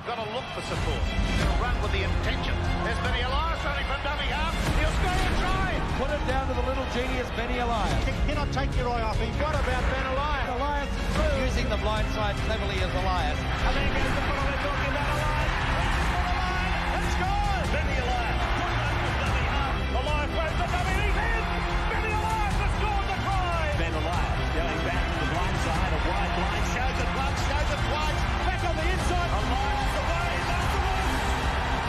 got to look for support. He'll run with the intention. There's Benny Elias running from dummy half. He'll score a try. Put it down to the little genius Benny Elias. You cannot take your eye off him. What about Ben Elias? Elias is through. Using the blind side cleverly as Elias. And then goes the ball. They're talking about Elias. He's got a line and scores. Benny Elias. Put it under dummy half. Elias throws the dummy. He's in. Benny Elias has scored the try. Ben Elias going back to the blind side. A wide line. Shows it once. Shows it twice. Back on the inside. Elias away.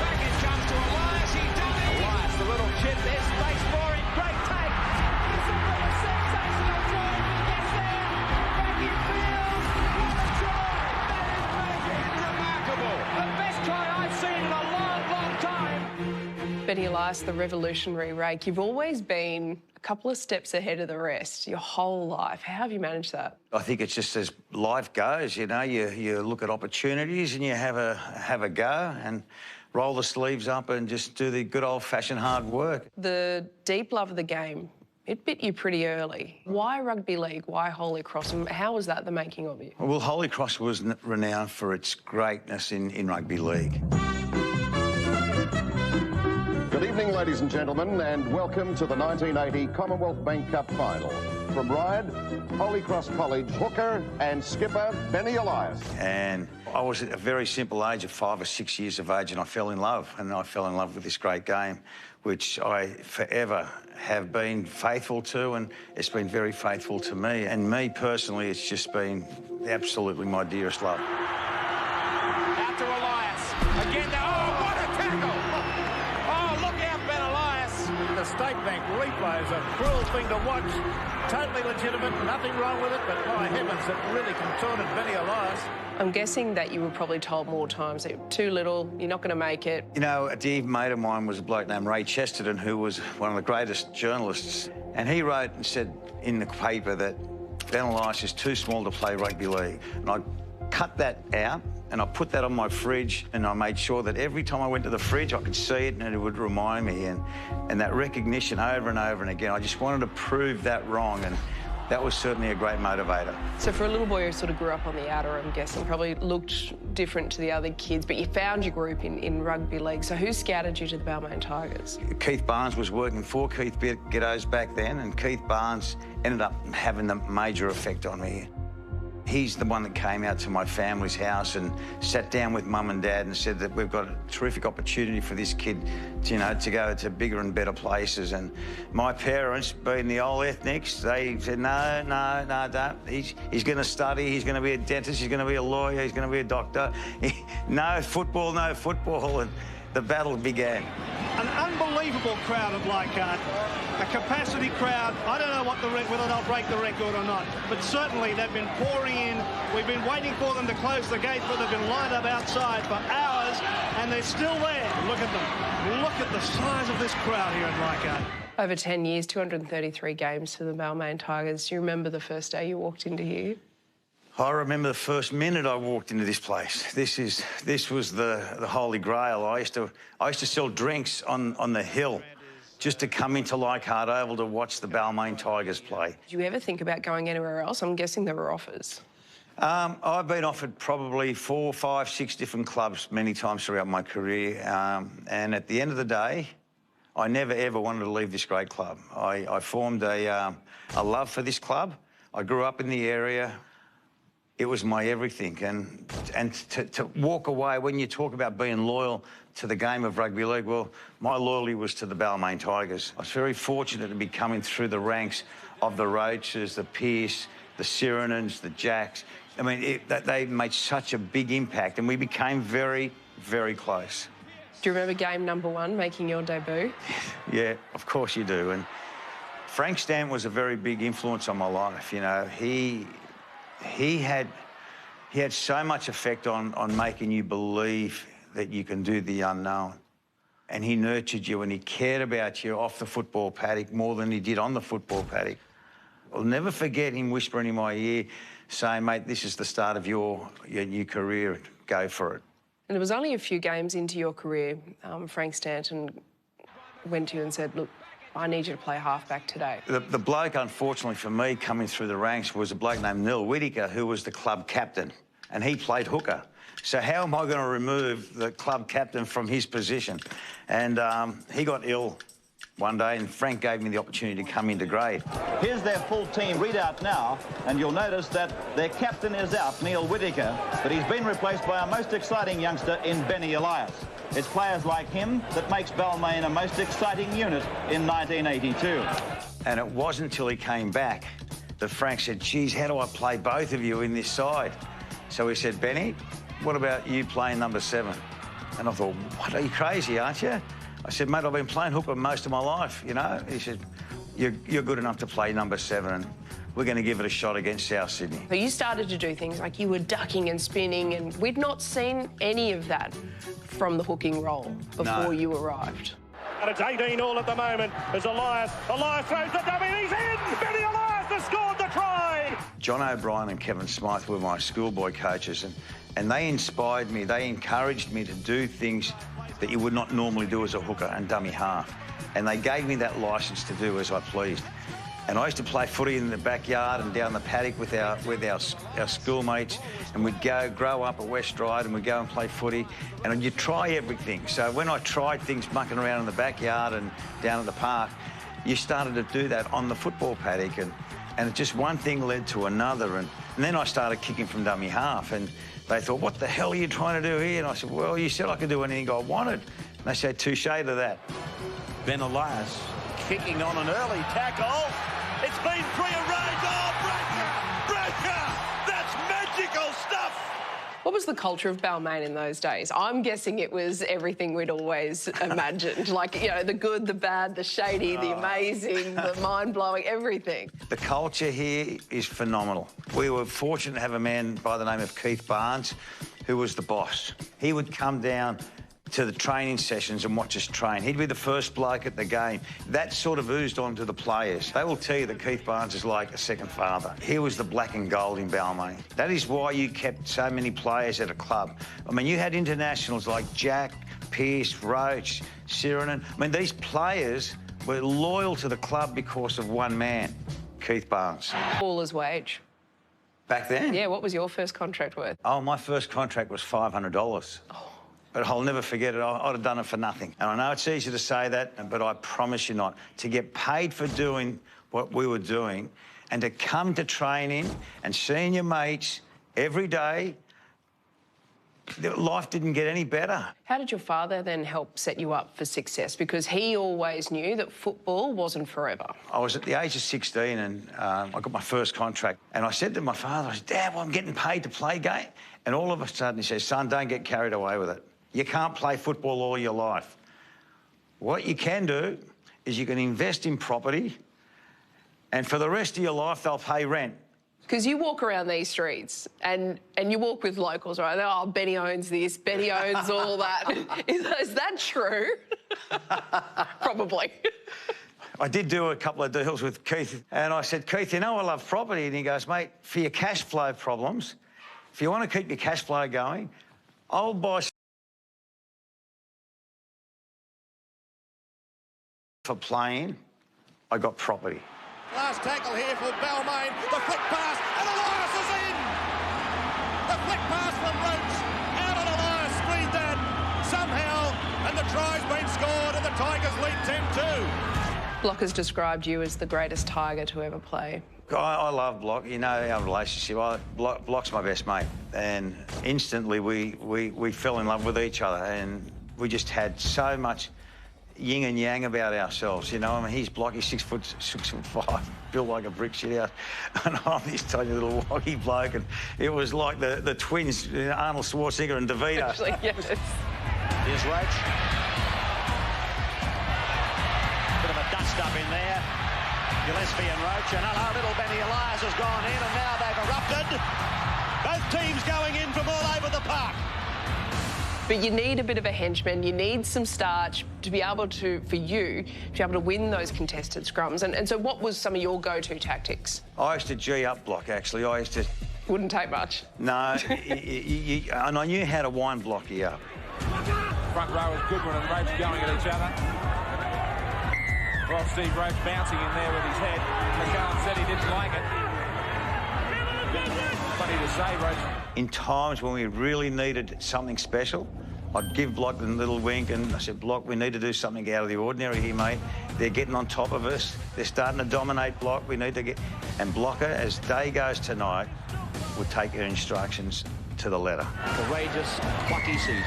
Back it comes to Elias. He's done it. Elias, the little chip. There's space for him. Great take. It's a sensational try. He gets there. Back in field. What a try. That is magic. Remarkable. The best try I've seen in a long, long time. Benny Elias, the revolutionary rake, you've always been a couple of steps ahead of the rest your whole life. How have you managed that? I think it's just as life goes, you know, you look at opportunities and you have a go and roll the sleeves up and just do the good old-fashioned hard work. The deep love of the game, it bit you pretty early. Why rugby league? Why Holy Cross? And how was that the making of you? Well, Holy Cross was renowned for its greatness in rugby league. Good evening, ladies and gentlemen, and welcome to the 1980 Commonwealth Bank Cup final. From Ryde, Holy Cross College hooker and skipper Benny Elias. And I was at a very simple age of 5 or 6 years of age, and I fell in love. And I fell in love with this great game, which I forever have been faithful to, and it's been very faithful to me. And me personally, it's just been absolutely my dearest love. Out to Elias. Again, oh, what a tackle! Oh, look out, Ben Elias. The State Bank replay is a cruel thing to watch. Totally legitimate, nothing wrong with it, but my heavens, it really contorted Benny Elias. I'm guessing that you were probably told more times that you're too little, you're not going to make it. You know, a dear mate of mine was a bloke named Ray Chesterton, who was one of the greatest journalists. And he wrote and said in the paper that Ben Elias is too small to play rugby league. And I cut that out and I put that on my fridge, and I made sure that every time I went to the fridge, I could see it and it would remind me. And that recognition over and over and again, I just wanted to prove that wrong. And that was certainly a great motivator. So for a little boy who sort of grew up on the outer, I'm guessing, probably looked different to the other kids, but you found your group in rugby league. So who scouted you to the Balmain Tigers? Keith Barnes was working for Keith Giddos back then, and Keith Barnes ended up having the major effect on me. He's the one that came out to my family's house and sat down with Mum and Dad and said that we've got a terrific opportunity for this kid to, you know, to go to bigger and better places. And my parents, being the old ethnics, they said, no, don't. He's going to study, he's going to be a dentist, he's going to be a lawyer, he's going to be a doctor. No football, no football. And the battle began. An unbelievable crowd at Leichhardt, a capacity crowd. I don't know whether they'll break the record or not, but certainly they've been pouring in. We've been waiting for them to close the gate, but they've been lined up outside for hours, and they're still there. Look at them. Look at the size of this crowd here at Leichhardt. Over 10 years, 233 games for the Balmain Tigers. Do you remember the first day you walked into here? I remember the first minute I walked into this place. This was the holy grail. I used to sell drinks on the hill just to come into Leichhardt Oval to watch the Balmain Tigers play. Did you ever think about going anywhere else? I'm guessing there were offers. I've been offered probably 4, 5, 6 different clubs many times throughout my career. And at the end of the day, I never, ever wanted to leave this great club. I formed a love for this club. I grew up in the area. It was my everything, and to walk away, when you talk about being loyal to the game of rugby league, well, my loyalty was to the Balmain Tigers. I was very fortunate to be coming through the ranks of the Roaches, the Pierce, the Cyranans, the Jacks. I mean, they made such a big impact, and we became very, very close. Do you remember game number 1, making your debut? Yeah, of course you do. And Frank Stant was a very big influence on my life. You know, he had so much effect on making you believe that you can do the unknown. And he nurtured you and he cared about you off the football paddock more than he did on the football paddock. I'll never forget him whispering in my ear, saying, mate, this is the start of your new career, go for it. And it was only a few games into your career, Frank Stanton went to you and said, look, I need you to play halfback today. The bloke, unfortunately for me, coming through the ranks was a bloke named Neil Whittaker, who was the club captain. and he played hooker. So how am I going to remove the club captain from his position? And he got ill one day, and Frank gave me the opportunity to come into grade. Here's their full team readout now, and you'll notice that their captain is out, Neil Whittaker, but he's been replaced by our most exciting youngster in Benny Elias. It's players like him that makes Balmain a most exciting unit in 1982. And it wasn't until he came back that Frank said, geez, how do I play both of you in this side? So he said, Benny, what about you playing number 7? And I thought, what, are you crazy, aren't you? I said, mate, I've been playing hooker most of my life, you know? He said, you're good enough to play number 7, and we're going to give it a shot against South Sydney. So you started to do things like you were ducking and spinning, and we'd not seen any of that from the hooking role before you arrived. And it's 18-all at the moment as Elias throws the dummy, he's in! Benny Elias has scored the try! John O'Brien and Kevin Smythe were my schoolboy coaches, and they inspired me, they encouraged me to do things that you would not normally do as a hooker and dummy half. And they gave me that licence to do as I pleased. And I used to play footy in the backyard and down the paddock with our schoolmates, and we'd grow up at West Ryde, and we'd go and play footy, and you'd try everything. So when I tried things mucking around in the backyard and down at the park, you started to do that on the football paddock, and just one thing led to another, and then I started kicking from dummy half, and they thought, what the hell are you trying to do here? And I said, well, you said I could do anything I wanted. And they said, touche to that. Ben Elias kicking on an early tackle. It's been 3 a row. Oh, breaker! That's magical stuff! What was the culture of Balmain in those days? I'm guessing it was everything we'd always imagined. Like, you know, the good, the bad, the shady, the amazing, the mind-blowing, everything. The culture here is phenomenal. We were fortunate to have a man by the name of Keith Barnes, who was the boss. He would come down to the training sessions and watch us train. He'd be the first bloke at the game. That sort of oozed onto the players. They will tell you that Keith Barnes is like a second father. He was the black and gold in Balmain. That is why you kept so many players at a club. I mean, you had internationals like Jack, Pearce, Roach, Sirenen. I mean, these players were loyal to the club because of one man, Keith Barnes. Baller's wage. Back then? Yeah, what was your first contract worth? Oh, my first contract was $500. Oh. But I'll never forget it. I'd have done it for nothing. And I know it's easy to say that, but I promise you not. To get paid for doing what we were doing and to come to training and seeing your mates every day, life didn't get any better. How did your father then help set you up for success? Because he always knew that football wasn't forever. I was at the age of 16 and I got my first contract. And I said to my father, I said, Dad, well, I'm getting paid to play game. And all of a sudden he says, son, don't get carried away with it. You can't play football all your life. What you can do is you can invest in property, and for the rest of your life, they'll pay rent. Because you walk around these streets and you walk with locals, right? They're, oh, Benny owns this, Benny owns all that. Is that true? Probably. I did do a couple of deals with Keith, and I said, Keith, you know I love property. And he goes, mate, for your cash flow problems, if you want to keep your cash flow going, I'll buy for playing, I got property. Last tackle here for Balmain. The flick pass, and Elias is in! The flick pass from Roach, out and Elias screened that somehow, and the try's been scored, and the Tigers lead 10-2. Block has described you as the greatest Tiger to ever play. I love Block. You know our relationship. Block's my best mate, and instantly we fell in love with each other, and we just had so much yin and yang about ourselves, you know. I mean, he's Block, he's 6'5", built like a brick shit house, and I'm this tiny little woggy bloke, and it was like the twins, Arnold Schwarzenegger and DeVito. Actually, yes. Here's Roach. Bit of a dust-up in there. Gillespie and Roach, and hello, little Benny Elias has gone in, and now they've erupted. Both teams going in from all over the park. But you need a bit of a henchman, you need some starch to be able to, for you, to be able to win those contested scrums. And so what was some of your go-to tactics? I used to G up Block, actually. I used to... Wouldn't take much. No, and I knew how to wind Blocky up. Front row is Goodwin and Roach going at each other. Well, Steve Roach bouncing in there with his head. McCallum said he didn't like it. Funny to say, Roach In times when we really needed something special, I'd give Block a little wink and I said, Block, we need to do something out of the ordinary here, mate. They're getting on top of us. They're starting to dominate Block. We need to get... And Blocker, as day goes tonight, would take her instructions to the letter. Courageous, plucky season.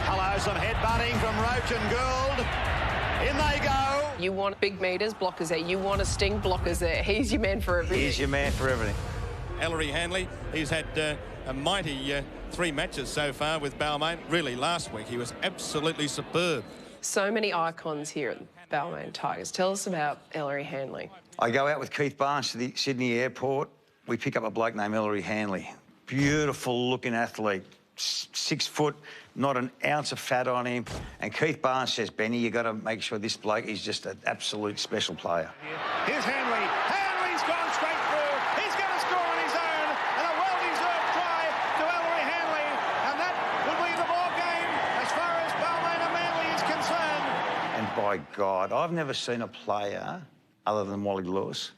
Hello, some headbutting from Roach and Gould. In they go. You want big meters, Blocker's there. You want a sting, Blocker's there. He's your man for everything. He's your man for everything. Ellery Hanley, he's had a mighty 3 matches so far with Balmain. Really, last week he was absolutely superb. So many icons here at Balmain Tigers. Tell us about Ellery Hanley. I go out with Keith Barnes to the Sydney airport. We pick up a bloke named Ellery Hanley. Beautiful-looking athlete, 6 foot, not an ounce of fat on him. And Keith Barnes says, Benny, you got to make sure this bloke is just an absolute special player. Here's Hanley. Hanley's gone straight through. He's going to score on his own. And a well-deserved try to Ellery Hanley. And that will be the ball game as far as Balmain and Manly is concerned. And by God, I've never seen a player, other than Wally Lewis,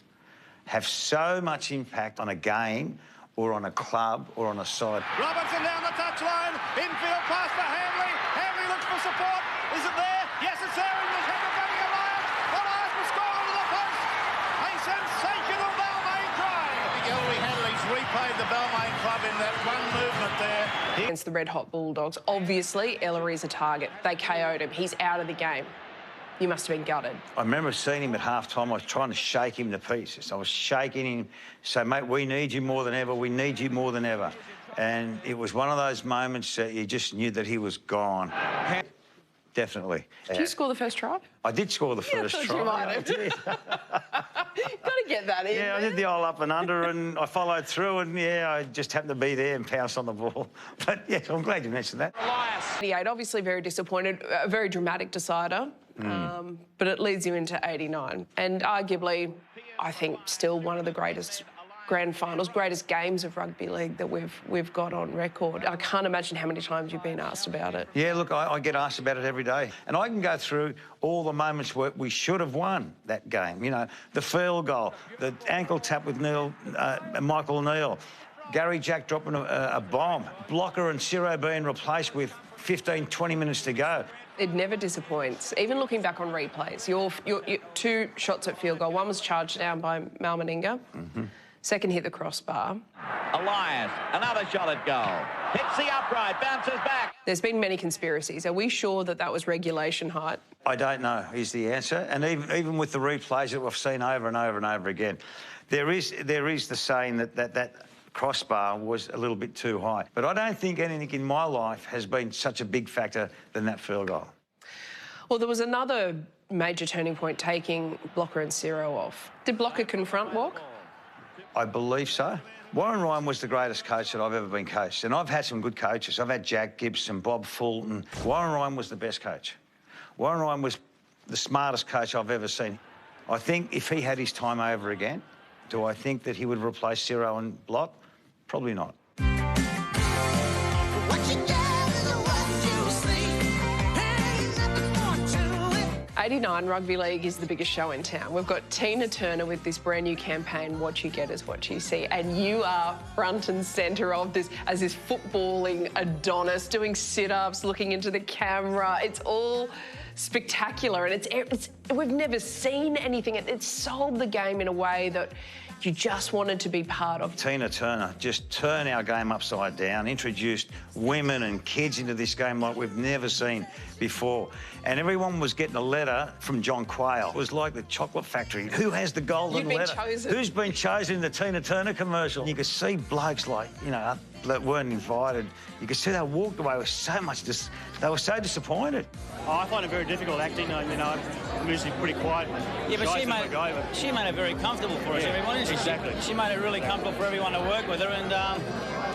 have so much impact on a game or on a club or on a side. Robertson down the touchline. Infield pass for Hanley. Hanley looks for support. Is it there? Yes, it's there. In the head of Benny Elias. Elias will score onto the post. A sensational Balmain try. I think Ellery Hanley's repaid the Balmain club in that one movement there. Against the Red Hot Bulldogs, obviously Ellery's a target. They KO'd him. He's out of the game. You must have been gutted. I remember seeing him at half-time. I was trying to shake him to pieces. I was shaking him, say, mate, we need you more than ever. We need you more than ever. And it was one of those moments that you just knew that he was gone. Definitely. Did you score the first try? I did score the first try. You might have. I did. Got to get that in. Yeah, I did the old up and under and I followed through and, yeah, I just happened to be there and pounced on the ball. But, yeah, I'm glad you mentioned that. Elias. 88, obviously very disappointed, a very dramatic decider. But it leads you into 89. And arguably, I think, still one of the greatest grand finals, greatest games of rugby league that we've got on record. I can't imagine how many times you've been asked about it. Yeah, look, I get asked about it every day. And I can go through all the moments where we should have won that game. You know, the field goal, the ankle tap with Michael Neal, Gary Jack dropping a bomb, Blocker and Ciro being replaced with 15, 20 minutes to go. It never disappoints. Even looking back on replays, your 2 shots at field goal. One was charged down by Malmaninga. Second hit the crossbar. Elias, another shot at goal. Hits the upright, bounces back. There's been many conspiracies. Are we sure that that was regulation height? I don't know is the answer. And even with the replays that we've seen over and over and over again, there is the saying that crossbar was a little bit too high. But I don't think anything in my life has been such a big factor than that field goal. Well, there was another major turning point taking Blocker and Ciro off. Did Blocker confront Walk? I believe so. Warren Ryan was the greatest coach that I've ever been coached, and I've had some good coaches. I've had Jack Gibson, Bob Fulton. Warren Ryan was the best coach. Warren Ryan was the smartest coach I've ever seen. I think if he had his time over again, do I think that he would replace Ciro and Block? Probably not. 89 Rugby League is the biggest show in town. We've got Tina Turner with this brand new campaign, What You Get Is What You See, and you are front and centre of this as this footballing Adonis, doing sit-ups, looking into the camera. It's all spectacular, and it's we've never seen anything. It's sold the game in a way that you just wanted to be part of. Tina Turner just turned our game upside down, introduced women and kids into this game like we've never seen before. And everyone was getting a letter from John Quayle. It was like the chocolate factory. Who has the golden letter? Chosen. Who's been chosen in the Tina Turner commercial? You could see blokes like, you know, that weren't invited. You could see they walked away with so much, they were so disappointed. Oh, I find it very difficult acting. I mean, I'm usually pretty quiet. Yeah, but she made it very comfortable for us, everyone. Exactly. She made it really comfortable for everyone to work with her, and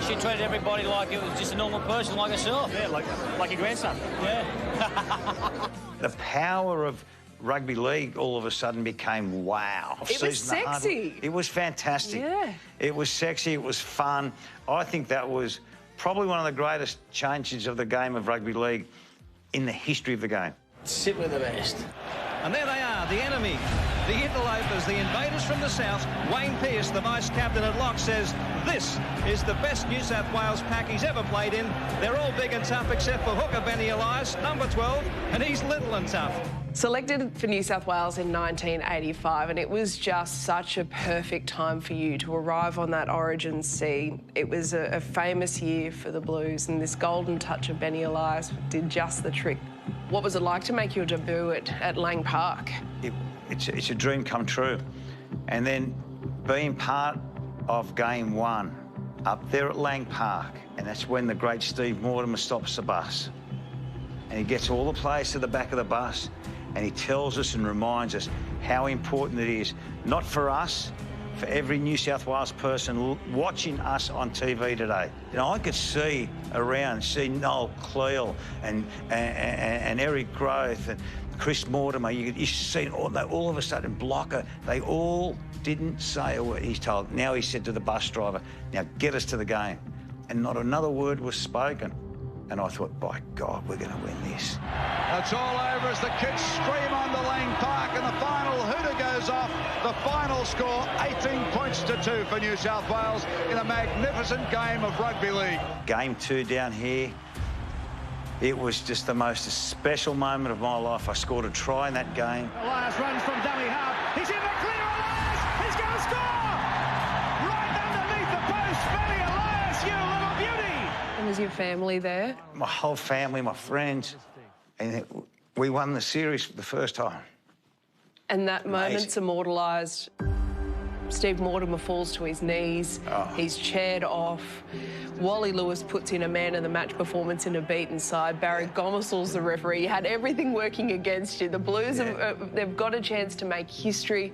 she treated everybody like it was just a normal person like herself. Yeah, like your grandson. Yeah. The power of rugby league all of a sudden became wow. It was sexy. It was fantastic. Yeah. It was sexy, it was fun. I think that was probably one of the greatest changes of the game of rugby league in the history of the game. Sit with the best. And there they are, the enemy. The interlopers, the invaders from the south. Wayne Pearce, the vice-captain at lock, says this is the best New South Wales pack he's ever played in. They're all big and tough except for hooker Benny Elias, number 12, and he's little and tough. Selected for New South Wales in 1985, and it was just such a perfect time for you to arrive on that Origin scene. It was a famous year for the Blues, and this golden touch of Benny Elias did just the trick. What was it like to make your debut at Lang Park? It's a dream come true. And then being part of Game 1 up there at Lang Park, and that's when the great Steve Mortimer stops the bus. And he gets all the players to the back of the bus, and he tells us and reminds us how important it is, not for us, for every New South Wales person watching us on TV today. You know, I could see Noel Cleal and Eric Groth and Chris Mortimer. You see all of a sudden Blocker. They all didn't say a word. He's told. Now he said to the bus driver, "Now get us to the game," and not another word was spoken. And I thought, by God, we're going to win this. It's all over as the kids stream onto Lang Park, and the final hooter goes off. The final score, 18 points to 2 for New South Wales in a magnificent game of rugby league. Game 2 down here, it was just the most special moment of my life. I scored a try in that game. Elias runs from dummy half. He's in the clear. Elias! He's going to score! Right underneath the post. Benny Elias, you little beauty! And was your family there? My whole family, my friends, and we won the series for the first time. And that moment's immortalised. Steve Mortimer falls to his knees. Oh. He's chaired off. Wally Lewis puts in a man-of-the-match performance in a beaten side. Barry Gomersall's the referee. You had everything working against you. The Blues, they've got a chance to make history,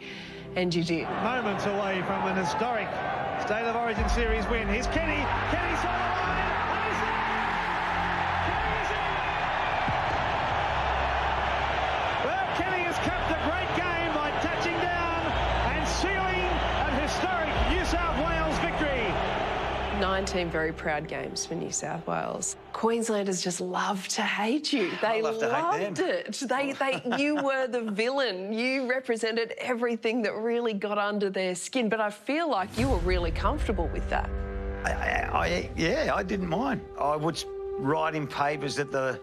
and you did. Moments away from an historic State of Origin Series win. Here's Kenny. Kenny's on the line. And he's there. Kenny is in. Well, Kenny has capped a great game by touching down and sealing an historic New South Wales victory. 19 very proud games for New South Wales. Queenslanders just love to hate you. They loved it. You were the villain. You represented everything that really got under their skin. But I feel like you were really comfortable with that. Yeah, I didn't mind. I would write in papers that the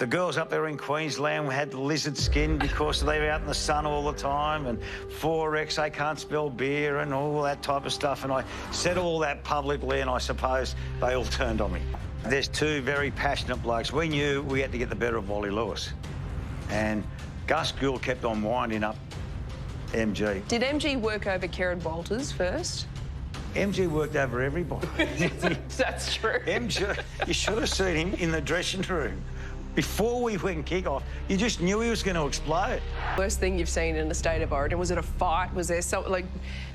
girls up there in Queensland had lizard skin because they were out in the sun all the time, and 4X, they can't spell beer and all that type of stuff. And I said all that publicly, and I suppose they all turned on me. There's two very passionate blokes. We knew we had to get the better of Wally Lewis. And Gus Gould kept on winding up MG. Did MG work over Kieran Walters first? MG worked over everybody. That's true. MG, you should have seen him in the dressing room. Before we went kick-off, you just knew he was going to explode. Worst thing you've seen in a State of Origin, was it a fight? Was there did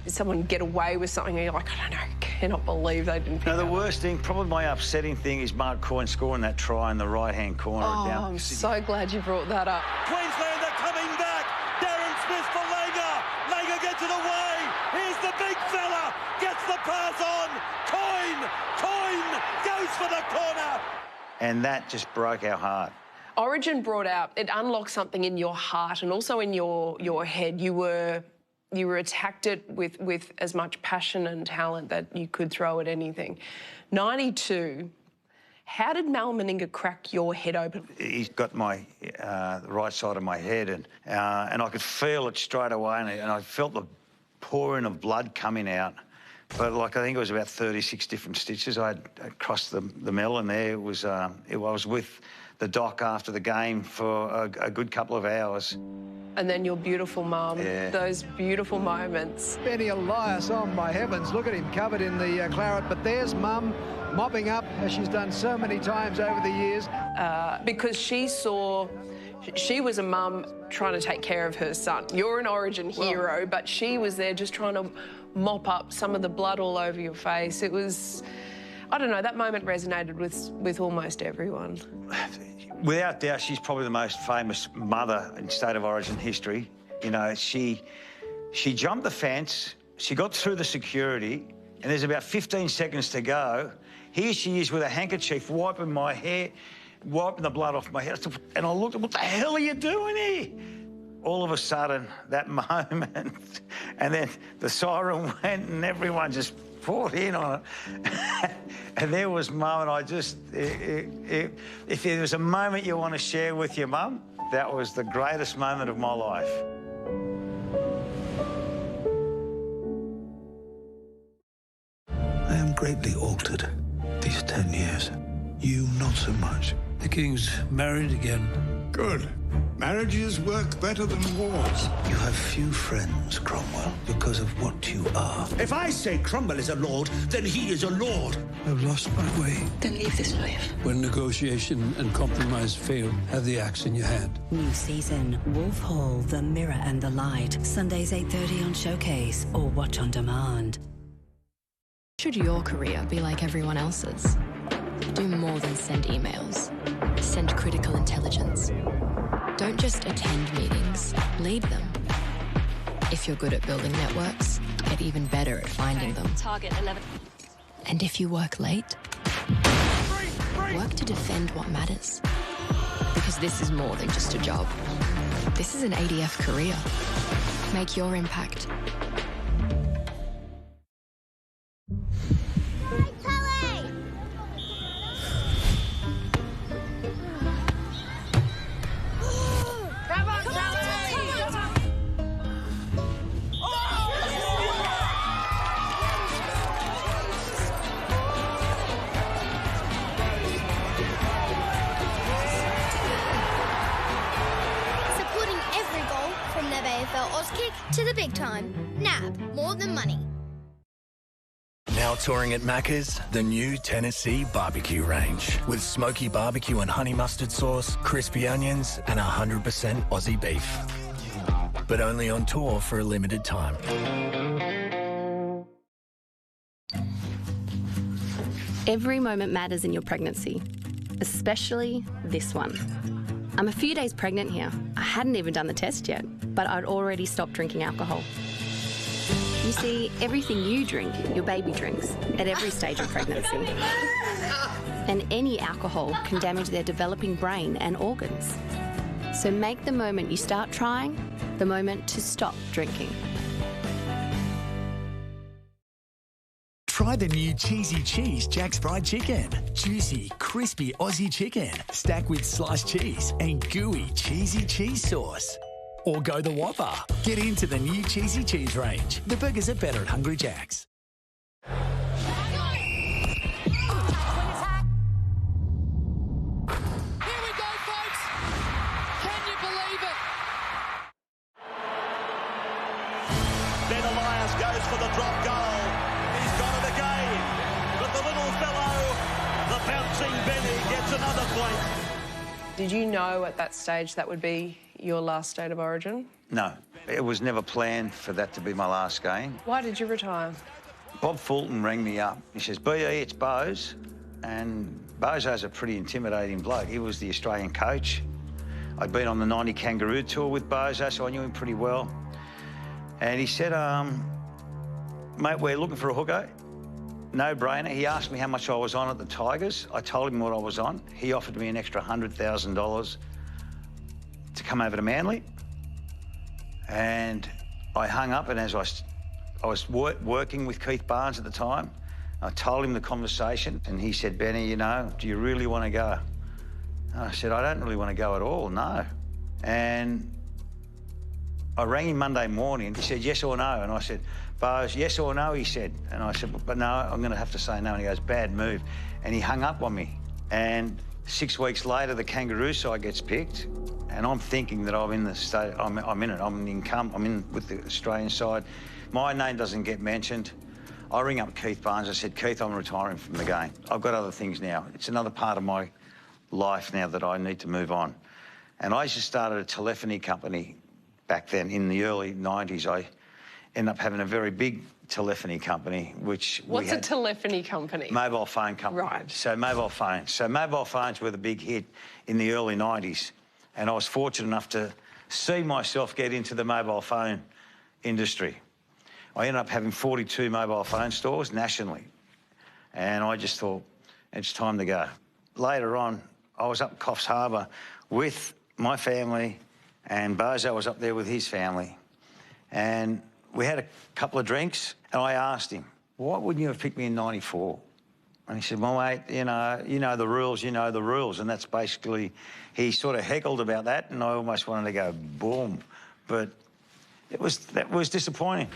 someone get away with something and you're like, I don't know, I cannot believe they didn't pick No, the up. worst thing, probably my upsetting thing, is Mark Coyne scoring that try in the right-hand corner. I'm so glad you brought that up. Queensland are coming back. Darren Smith for Langer. Langer gets it away. Here's the big fella. Gets the pass on. Coyne goes for the corner. And that just broke our heart. Origin brought out, it unlocked something in your heart and also in your head. You were attacked it with as much passion and talent that you could throw at anything. 92, how did Mal Meninga crack your head open? He's got my the right side of my head, and I could feel it straight away, and I felt the pouring of blood coming out. But I think it was about 36 different stitches I had crossed the melon there. It was I was with the doc after the game for a good couple of hours. And then your beautiful mum, those beautiful moments. Benny Elias, oh my heavens, look at him covered in the claret. But there's mum mopping up, as she's done so many times over the years. Because she was a mum trying to take care of her son. You're an Origin hero, but she was there just trying to mop up some of the blood all over your face. It was, I don't know, that moment resonated with almost everyone. Without doubt, she's probably the most famous mother in State of Origin history. You know, she jumped the fence, she got through the security, and there's about 15 seconds to go. Here she is with a handkerchief wiping my hair, wiping the blood off my head. And I looked at, what the hell are you doing here? all of a sudden, that moment, and then the siren went and everyone just poured in on it. And there was Mum, and I just, if there was a moment you want to share with your mum, that was the greatest moment of my life. I am greatly altered these 10 years. You not so much. The King's married again. Good. Marriages work better than wars. You have few friends, Cromwell, because of what you are. If I say Cromwell is a lord, then he is a lord. I've lost my way. Then leave this life. When negotiation and compromise fail, have the axe in your hand. New season, Wolf Hall, The Mirror and the Light. Sundays 8:30 on Showcase or watch on demand. Should your career be like everyone else's? Do more than send emails. Send critical intelligence. Don't just attend meetings, lead them. If you're good at building networks, get even better at finding them. Target 11. And if you work late, work to defend what matters. Because this is more than just a job. This is an ADF career. Make your impact. To the big time. NAB, more than money. Now touring at Macca's, the new Tennessee barbecue range. With smoky barbecue and honey mustard sauce, crispy onions, and 100% Aussie beef. But only on tour for a limited time. Every moment matters in your pregnancy, especially this one. I'm a few days pregnant here. I hadn't even done the test yet, but I'd already stopped drinking alcohol. You see, everything you drink, your baby drinks at every stage of pregnancy. And any alcohol can damage their developing brain and organs. So make the moment you start trying the moment to stop drinking. Try the new Cheesy Cheese Jack's Fried Chicken. Juicy, crispy Aussie chicken stacked with sliced cheese and gooey cheesy cheese sauce. Or go the Whopper. Get into the new Cheesy Cheese range. The burgers are better at Hungry Jack's. Ben Elias goes for the drop goal. He's got it again. But the little fellow, the bouncing Benny, gets another point. Did you know at that stage that would be your last state of origin? No, it was never planned for that to be my last game. Why did you retire? Bob Fulton rang me up. He says, BE, it's Bose. And Bozo's a pretty intimidating bloke. He was the Australian coach. I'd been on the 90 Kangaroo tour with Bozo, so I knew him pretty well. And he said, mate, we're looking for a hooker. No-brainer. He asked me how much I was on at the Tigers. I told him what I was on. He offered me an extra $100,000 to come over to Manly. And I hung up, and as I was working with Keith Barnes at the time, I told him the conversation, and he said, Benny, you know, do you really want to go? And I said, I don't really want to go at all, no. And I rang him Monday morning. He said, yes or no? And I said, Bose, yes or no, he said. And I said, but no, I'm going to have to say no. And he goes, bad move. And he hung up on me. And 6 weeks later, the Kangaroo side gets picked. And I'm thinking that I'm in the state, I'm in it. I'm in with the Australian side. My name doesn't get mentioned. I ring up Keith Barnes. I said, Keith, I'm retiring from the game. I've got other things now. It's another part of my life now that I need to move on. And I just started a telephony company back then in the early 90s. I ended up having a very big telephony company, which What's a telephony company? Mobile phone company. Right. So mobile phones. So mobile phones were the big hit in the early 90s. And I was fortunate enough to see myself get into the mobile phone industry. I ended up having 42 mobile phone stores nationally. And I just thought, it's time to go. Later on, I was up Coffs Harbour with my family and Bozo was up there with his family. And we had a couple of drinks, and I asked him, why wouldn't you have picked me in 94? And he said, well, mate, you know the rules, you know the rules. And that's basically, he sort of heckled about that, and I almost wanted to go boom. But that was disappointing.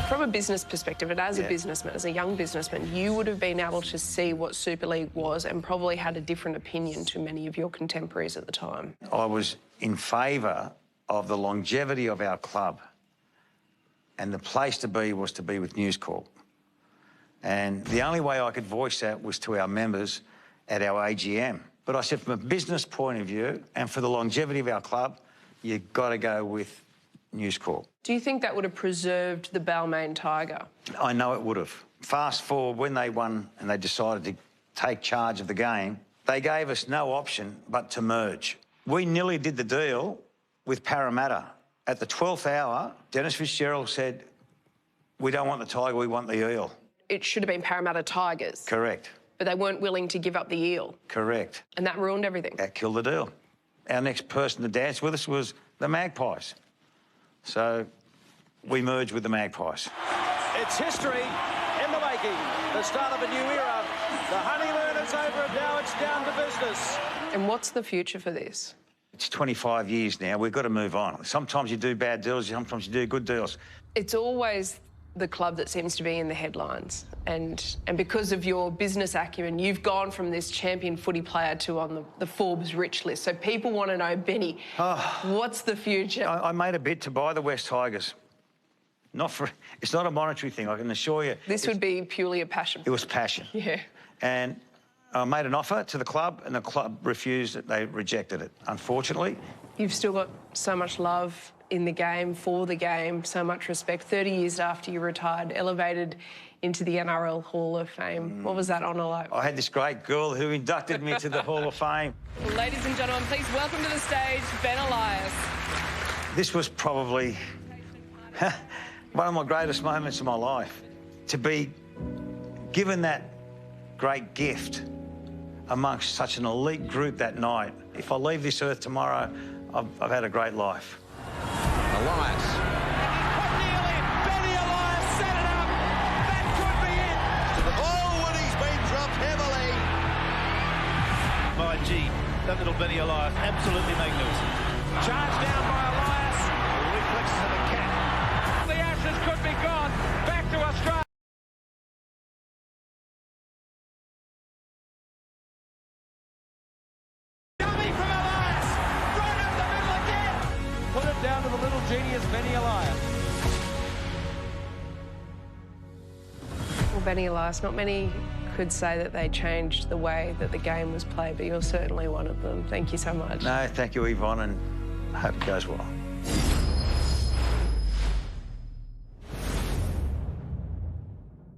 From a business perspective, and as a businessman, as a young businessman, you would have been able to see what Super League was and probably had a different opinion to many of your contemporaries at the time. I was in favour of the longevity of our club, and the place to be was to be with News Corp. And the only way I could voice that was to our members at our AGM. But I said, from a business point of view and for the longevity of our club, you've got to go with News Corp. Do you think that would have preserved the Balmain Tiger? I know it would have. Fast forward, when they won and they decided to take charge of the game, they gave us no option but to merge. We nearly did the deal with Parramatta. At the 12th hour, Dennis Fitzgerald said, we don't want the Tiger, we want the Eel. It should have been Parramatta Tigers. Correct. But they weren't willing to give up the Eel. Correct. And that ruined everything. That killed the deal. Our next person to dance with us was the Magpies. So we merged with the Magpies. It's history in the making. The start of a new era. The honeymoon is over and now it's down to business. And what's the future for this? It's 25 years now. We've got to move on. Sometimes you do bad deals, sometimes you do good deals. It's always the club that seems to be in the headlines. And because of your business acumen, you've gone from this champion footy player to on the Forbes rich list. So people want to know, Benny, what's the future? I made a bid to buy the West Tigers. It's not a monetary thing, I can assure you. This would be purely a passion. It was passion. Yeah. And I made an offer to the club, and the club refused it. They rejected it, unfortunately. You've still got so much love in the game, for the game, so much respect. 30 years after you retired, elevated into the NRL Hall of Fame. What was that honour like? I had this great girl who inducted me to the Hall of Fame. Well, ladies and gentlemen, please welcome to the stage, Ben Elias. This was probably one of my greatest moments of my life. To be given that great gift amongst such an elite group that night. If I leave this earth tomorrow, I've had a great life. Elias. Benny Elias set it up. That could be it. Oh, Woody's been dropped heavily. My gee, that little Benny Elias, absolutely magnificent. Charged down by Elias. The reflexes of a cat. The Ashes could be gone. Back to Australia. Put it down to the little genius, Benny Elias. Well, Benny Elias, not many could say that they changed the way that the game was played, but you're certainly one of them. Thank you so much. No, thank you, Yvonne, and hope it goes well.